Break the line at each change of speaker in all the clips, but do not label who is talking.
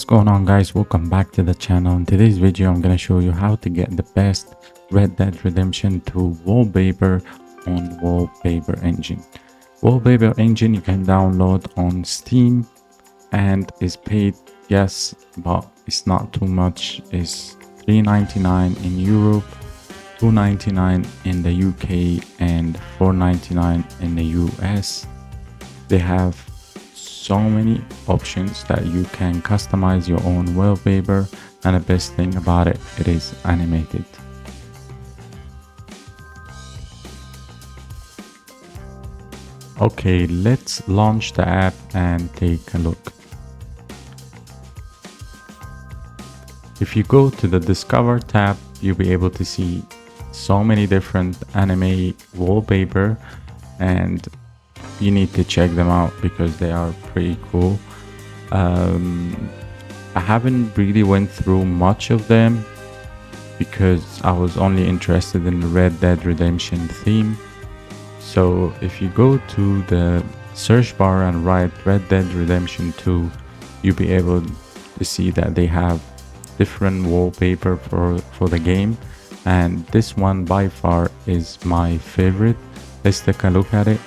going on, guys? Welcome back to the channel. In today's video I'm going to show you how to get the best Red Dead Redemption 2 wallpaper on Wallpaper engine. Wallpaper engine you can download on Steam and is paid, yes, but it's not too much. It's $3.99 in Europe, $2.99 in the UK, and $4.99 in the US. They have so many options that you can customize your own wallpaper, and the best thing about it, it is animated. Okay, let's launch the app and take a look. If you go to the Discover tab, you'll be able to see so many different anime wallpaper, and you need to check them out because they are pretty cool. I haven't really went through much of them because I was only interested in the Red Dead Redemption theme. So if you go to the search bar and write Red Dead Redemption 2, you'll be able to see that they have different wallpaper for the game, and this one by far is my favorite. Let's take a look at it.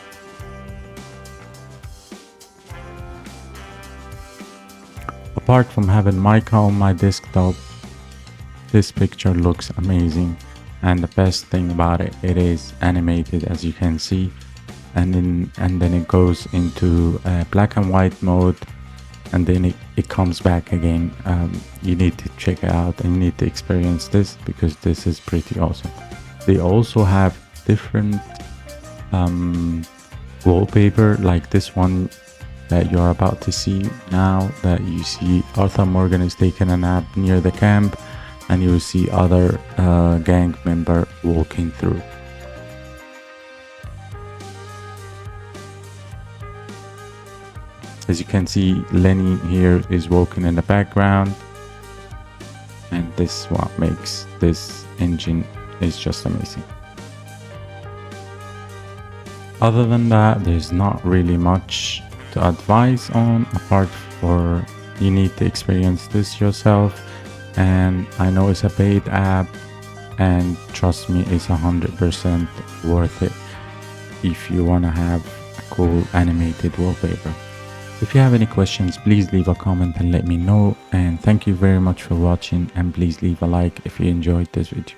Apart from having Mica on my desktop, this picture looks amazing, and the best thing about it, it is animated, as you can see, and then it goes into black and white mode, and then it comes back again. You need to check it out and you need to experience this because this is pretty awesome. They also have different wallpaper, like this one that you're about to see now, that you see Arthur Morgan is taking a nap near the camp, and you see other gang member walking through. As you can see, Lenny here is walking in the background, and this is what makes this engine is just amazing. Other than that, there's not really much to advise on, apart for you need to experience this yourself, and I know it's a paid app, and trust me, it's 100% worth it if you want to have a cool animated wallpaper. If you have any questions, please leave a comment and let me know, and thank you very much for watching, and please leave a like if you enjoyed this video.